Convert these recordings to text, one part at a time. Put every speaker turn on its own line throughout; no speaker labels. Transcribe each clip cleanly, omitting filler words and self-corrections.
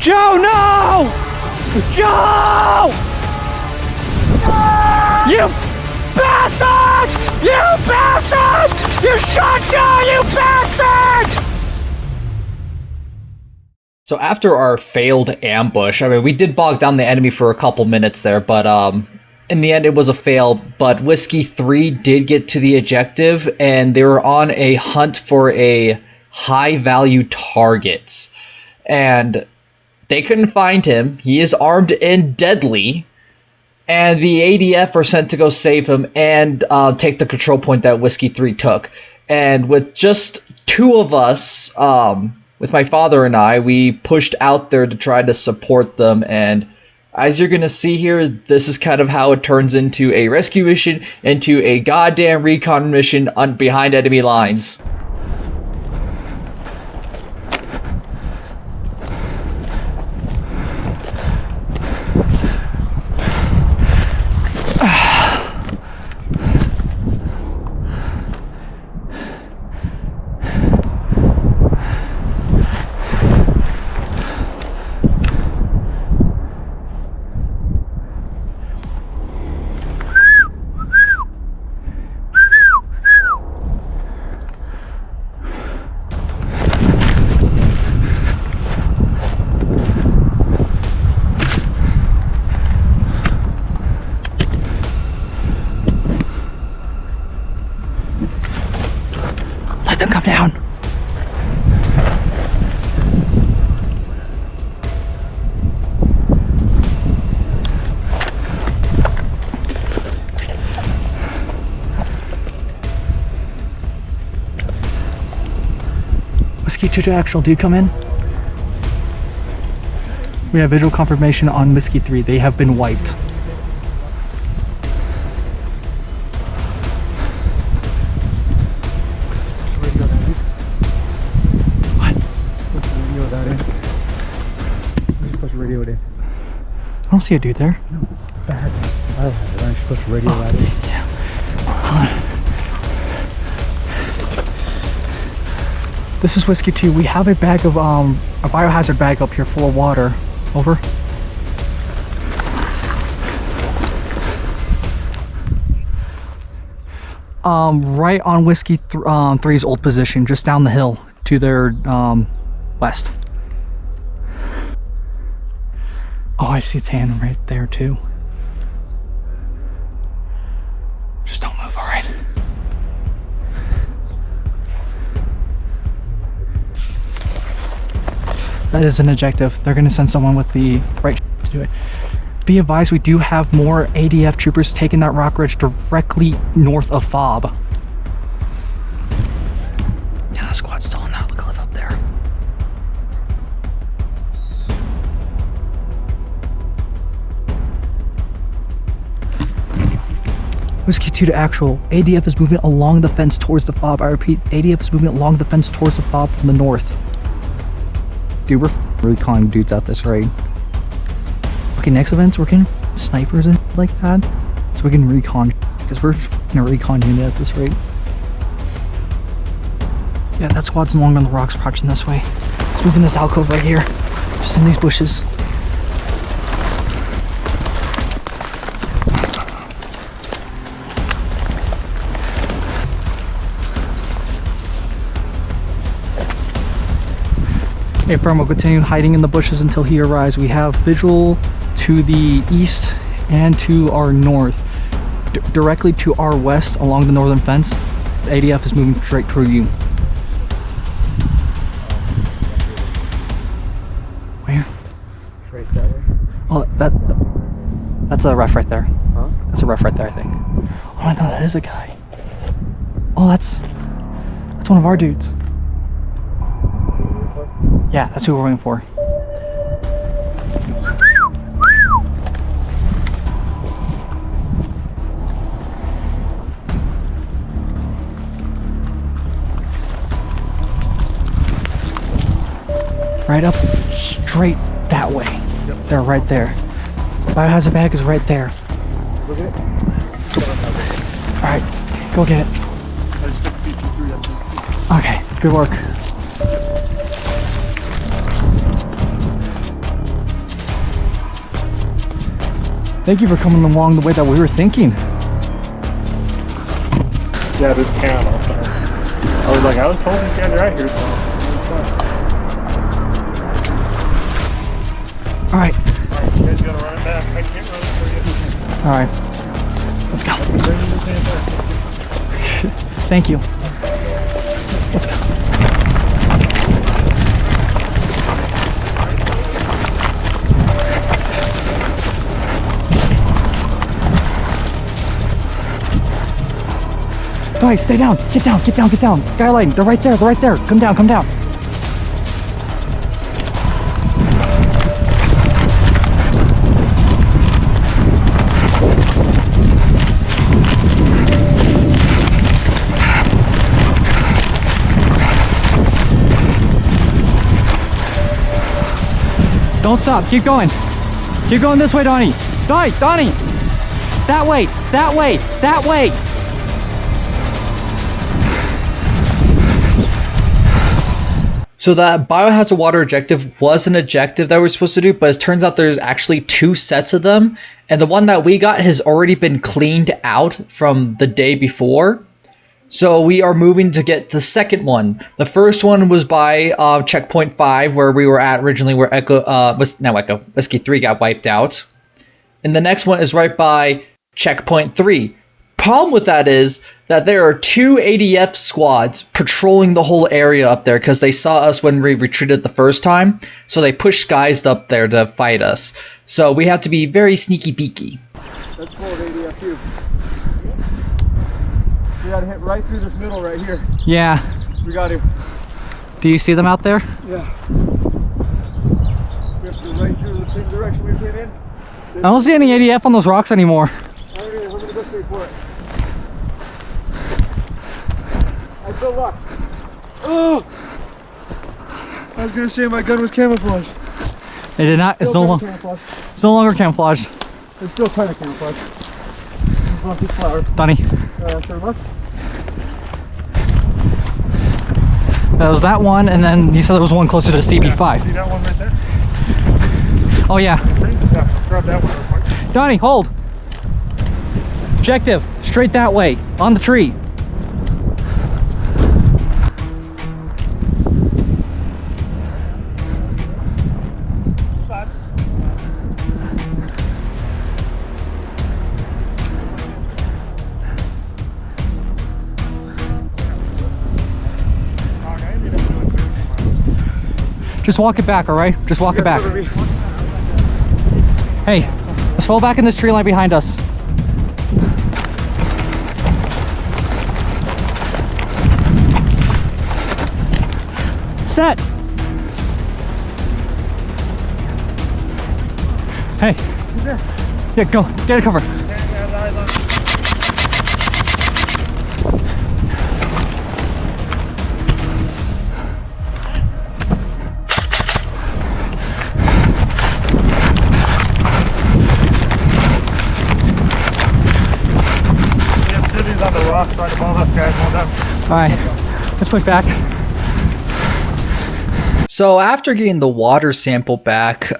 Joe, no! Joe! No! You bastard! You bastard! You shot Joe, you bastard! So after our failed ambush, I mean, we did bog down the enemy for a couple minutes there, but in the end it was a fail. But Whiskey 3 did get to the objective, and they were on a hunt for a high-value target. And they couldn't find him. He is armed and deadly. And the ADF are sent to go save him and take the control point that Whiskey 3 took. And with just two of us, with my father and I, we pushed out there to try to support them. And as you're going to see here, this is kind of how it turns into a rescue mission, into a goddamn recon mission behind enemy lines. Let them come down. Whiskey 2 to actual, do you come in? We have visual confirmation on Whiskey 3. They have been wiped. I don't see a dude there.
No, bad. I don't have it. I'm supposed to radio that in.
Yeah. This is Whiskey 2. We have a bag of a biohazard bag up here full of water. Over. Right on Whiskey 3's old position, just down the hill to their west. Oh, I see tan right there too. Just don't move, all right? That is an objective. They're gonna send someone with the right to do it. Be advised, we do have more ADF troopers taking that rock ridge directly north of FOB. Yeah, the squad's still on that cliff up there. Whiskey 2 to actual. ADF is moving along the fence towards the FOB. I repeat, ADF is moving along the fence towards the FOB from the north. Dude, we're recon dudes out this raid. Okay, next event's we're getting snipers and like that. So we can recon, because we're in a recon unit at this rate. Yeah, that squad's along on the rocks approaching this way. Let's move in this alcove right here. Just in these bushes. Okay, firm, we'll continue hiding in the bushes until he arrives. We have visual to the east and to our north. Directly to our west along the northern fence. The ADF is moving straight toward you. Where?
Right that way.
Oh, that's a ref right there.
Huh?
That's a ref right there, I think. Oh my god, that is a guy. Oh, that's one of our dudes. Yeah, that's who we're waiting for. Right up, straight that way. Yep. They're right there. Biohazard bag is right there.
Go get it.
Alright, go get it. Okay, good work.
Thank you for coming along the way that we were thinking.
Yeah, this can also. I was like, I was told these guys are out here, so.
All right.
Alright, you guys gotta run it back. I can't run it for you.
All right. Let's go. Thank you. Let's go. All right, stay down. Get down, get down, get down. Skyline, they're right there, they're right there. Come down, come down. Don't stop, keep going. Keep going this way, Donnie. Donnie! That way, that way, that way.
So that biohazard water objective was an objective that we're supposed to do, but it turns out there's actually 2 sets of them. And the one that we got has already been cleaned out from the day before. So we are moving to get the second one. The first one was by checkpoint 5, where we were at originally, where Whiskey 3 got wiped out. And the next one is right by checkpoint 3. Problem with that is that there are 2 ADF squads patrolling the whole area up there because they saw us when we retreated the first time. So they pushed guys up there to fight us. So we have to be very sneaky beaky.
That's full of ADF too. We gotta hit right through this middle right here.
Yeah.
We got to.
Do you see them out there?
Yeah. We have to go right through the same direction we came in.
I don't see any ADF on those rocks anymore.
I don't either. We're gonna go straight for it. I feel luck. Oh! I was gonna say my gun was camouflaged.
It did not. It's no longer camouflaged.
It's still kind of camouflaged. Just want these flowers.
Donnie.
Sure enough.
That was that one, and then you said there was one closer to CB5.
See that one right there?
Oh yeah.
Yeah, grab that one real quick.
Donnie, hold. Objective, straight that way, on the tree. Just walk it back, all right? Just walk it back. Hey, let's fall back in this tree line behind us. Set. Hey. Yeah, go. Get a cover.
Right above us, guys. Well done.
All right, let's put back.
So after getting the water sample back,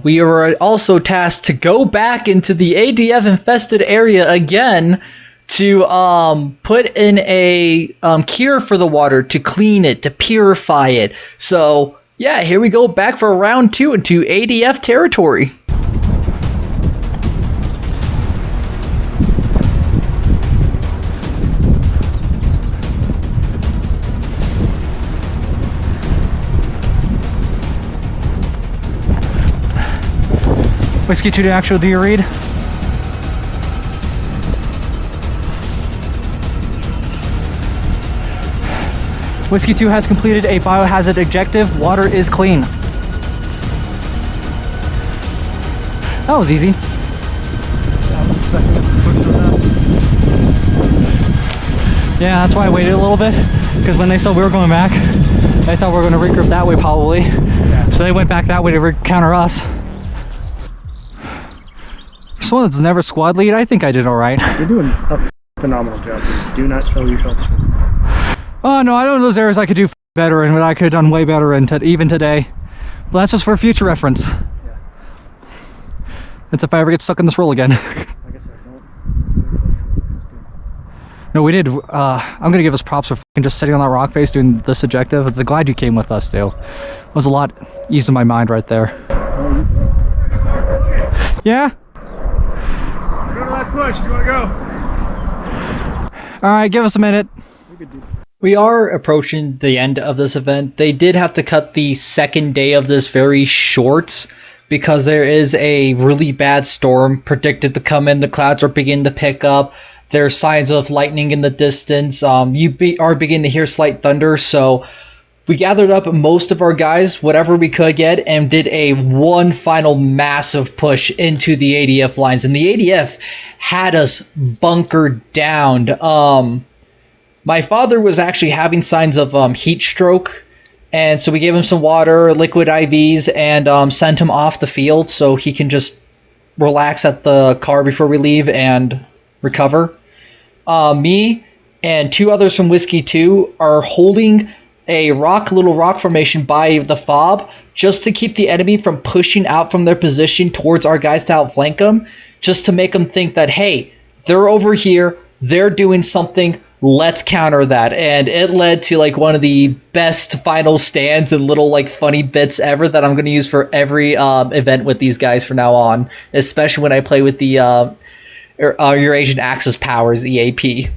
we were also tasked to go back into the ADF infested area again to put in a cure for the water, to clean it, to purify it. So yeah, here we go back for round 2 into ADF territory.
Whiskey 2 to actual, do you read? Whiskey 2 has completed a biohazard objective. Water is clean. That was easy. Yeah, that's why I waited a little bit, because when they saw we were going back, they thought we were going to regroup that way probably. Yeah. So they went back that way to counter us. For someone that's never squad lead, I think I did all right.
You're doing a phenomenal job. Do not sell yourself short.
Oh no, I know those areas I could do better in, but I could have done way better in even today. But that's just for future reference. Yeah. That's if I ever get stuck in this roll again.
I guess I don't.
No, we did. I'm gonna give us props for fucking just sitting on that rock face doing this objective. The glad you came with us, dude. It was a lot eased my mind right there. Yeah?
Go to last push. You want to go?
All right, give us a minute.
We are approaching the end of this event. They did have to cut the second day of this very short because there is a really bad storm predicted to come in. The clouds are beginning to pick up. There's signs of lightning in the distance. You are beginning to hear slight thunder, so we gathered up most of our guys, whatever we could get, and did a one final massive push into the ADF lines. And the ADF had us bunkered down. My father was actually having signs of heat stroke, and so we gave him some water, liquid IVs, and sent him off the field so he can just relax at the car before we leave and recover. Me and two others from Whiskey 2 are holding a little rock formation by the fob just to keep the enemy from pushing out from their position towards our guys to outflank them, just to make them think that, hey, they're over here, they're doing something, let's counter that. And it led to like one of the best final stands and little like funny bits ever that I'm going to use for every event with these guys from now on, especially when I play with the Eurasian Axis Powers EAP.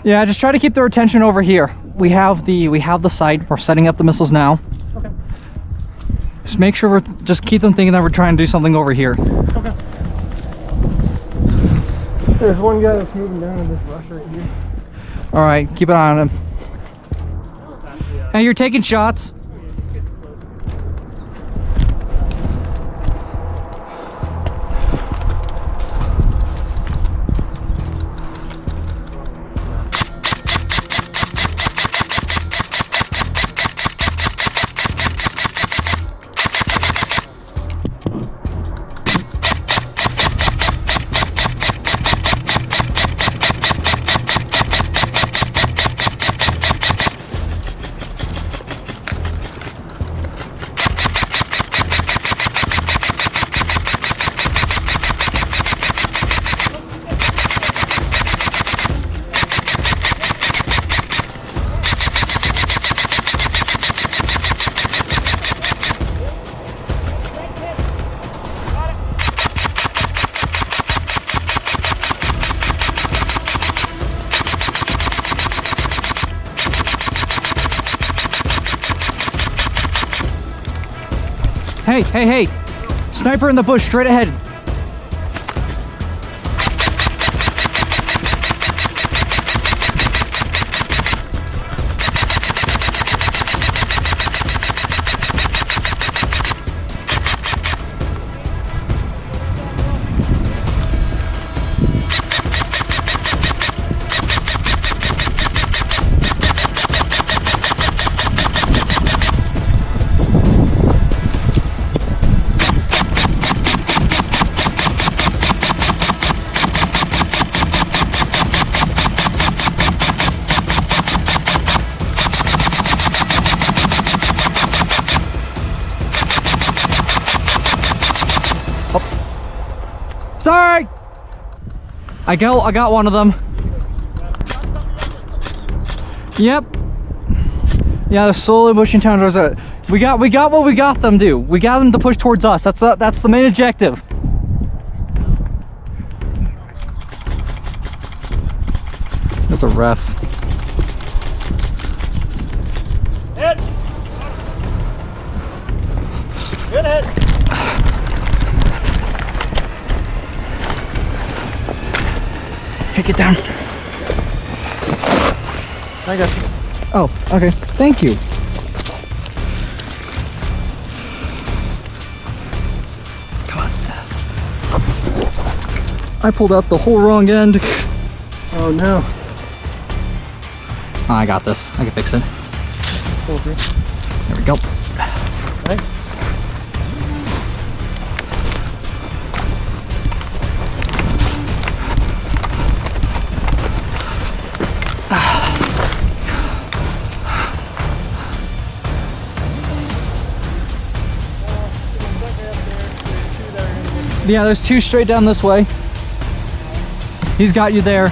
Yeah, just try to keep their attention over here. We have the site. We're setting up the missiles now.
Okay.
Just make sure just keep them thinking that we're trying to do something over here.
Okay. There's one guy that's moving down in this rush right here.
All right, keep an eye on him. Hey, you're taking shots. Hey! Sniper in the bush, straight ahead. Sorry! I got one of them. Yep. Yeah, they're slowly pushing down towards it. We got what we got them to. We got them to push towards us. That's the main objective. That's a ref.
Hit! Good hit!
Hey, get down.
I got you.
Oh, okay. Thank you. Come on. I pulled out the whole wrong end.
Oh no.
Oh, I got this. I can fix it.
Pull through.
There we go.
Right?
Yeah, there's 2 straight down this way. He's got you there.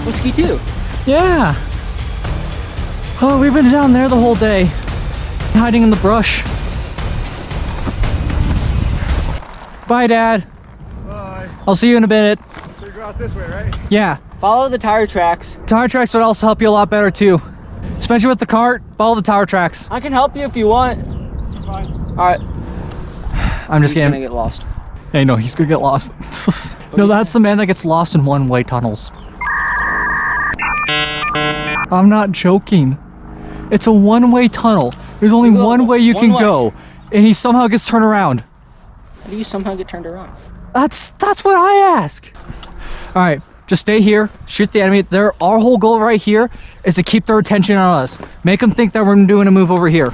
Whiskey too.
Yeah. Oh, we've been down there the whole day. Hiding in the brush. Bye, Dad.
Bye.
I'll see you in a minute.
So you go out this way, right?
Yeah.
Follow the tire tracks.
Tire tracks would also help you a lot better too. Especially with the cart, follow the tire tracks.
I can help you if you want.
Fine.
All right.
I'm just
He's gonna
kidding.
get lost.
Hey, no, he's gonna get lost. No, that's the man that gets lost in one-way tunnels. I'm not joking. It's a one-way tunnel. There's only one way you can go, and he somehow gets turned around.
How do you somehow get turned around?
That's what I ask. All right, just stay here, shoot the enemy. Our whole goal right here is to keep their attention on us. Make them think that we're doing a move over here.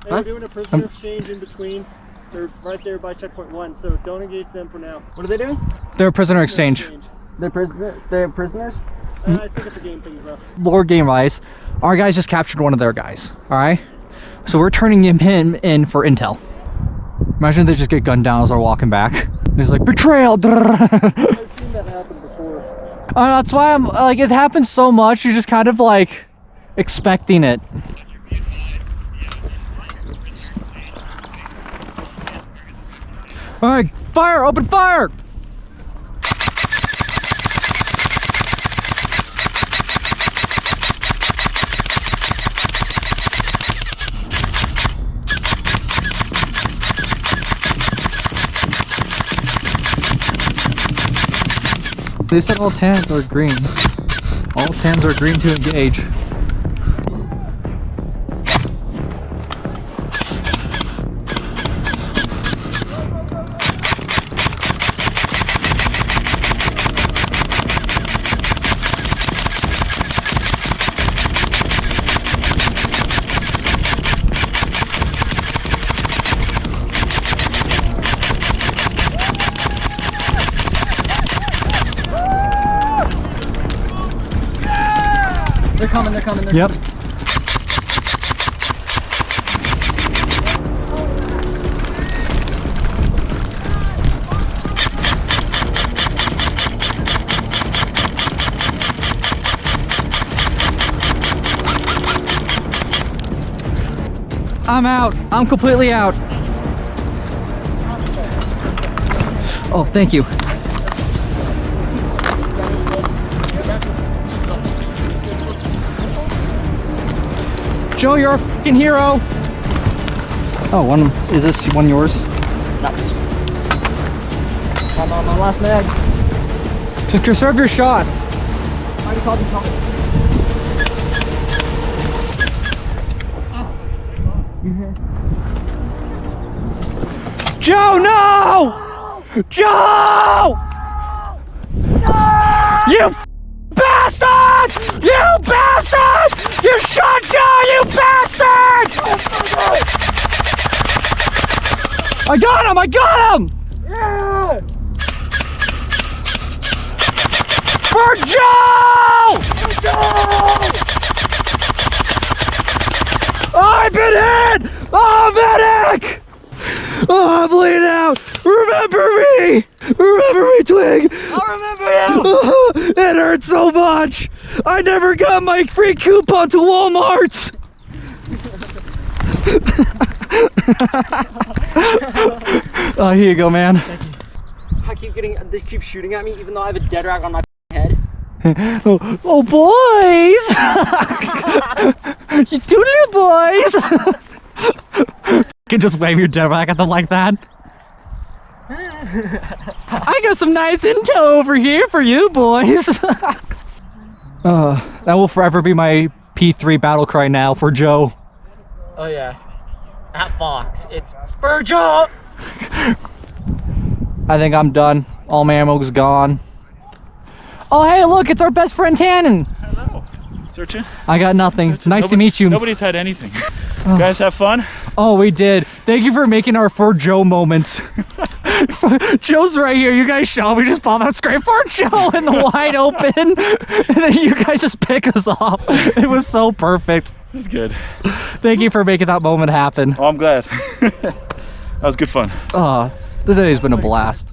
Hey, we're doing a prisoner exchange in between. They're right there by checkpoint 1, so don't engage them for now.
What are they doing?
They're a prisoner exchange.
They're prisoners?
I think it's a game thing, bro.
Lord game wise, our guys just captured one of their guys. All right, so we're turning him in for intel. Imagine they just get gunned down as they're walking back. He's like, betrayal.
I've seen that happen before.
That's why I'm like, it happens so much. You're just kind of like expecting it. All right, fire! Open fire! They said all 10s are green. All 10s are green to engage.
They're coming.
Yep. I'm out. I'm completely out. Oh, thank you. Joe, you're a fucking hero. Oh, is this one yours?
No. I'm on my last mag.
Just conserve your shots.
Already called you.
Joe, no! Joe! No! You bastard! You bastard! You shot Joe, you bastard! I got him!
Yeah!
For Joe! I've been hit! Oh, medic! Oh, I'm bleeding out! Remember me! Remember me, Twig!
I'll remember you!
It hurts so much! I never got my free coupon to Walmart! Oh, here you go, man.
They keep shooting at me even though I have a dead rat on my head.
Oh, boys! You two little boys! You can just wave your dead back at them like that. I got some nice intel over here for you boys. That will forever be my P3 battle cry now for Joe.
Oh yeah. At Fox, it's for Joe!
I think I'm done. All my ammo's gone. Oh, hey, look, it's our best friend Tannen.
Hello. Searching?
I got nothing. Nice to meet you.
Nobody's had anything. You guys have fun?
Oh, we did. Thank you for making our For Joe moments. Joe's right here. You guys show. We just pop out straight for Joe in the wide open. And then you guys just pick us off. It was so perfect.
That's good.
Thank you for making that moment happen.
Oh, I'm glad. That was good fun.
This day has been a blast.